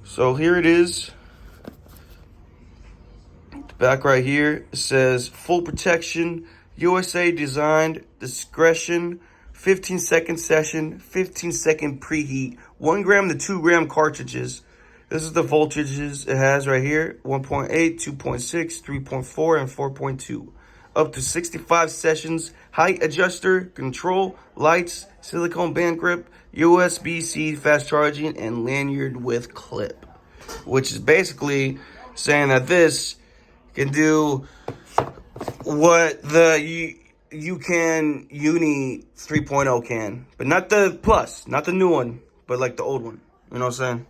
So here it is. The back right here, it says full protection, USA designed, discretion, 15-second session, 15-second preheat, 1 gram to 2 gram cartridges. This is the voltages it has right here: 1.8, 2.6, 3.4, and 4.2. Up to 65 sessions, height adjuster, control, lights, silicone band grip, USB-C fast charging, and lanyard with clip. Which is basically saying that this can do what the Yocan Uni 3.0 can. But not the Plus, not the new one, but like the old one. You know what I'm saying?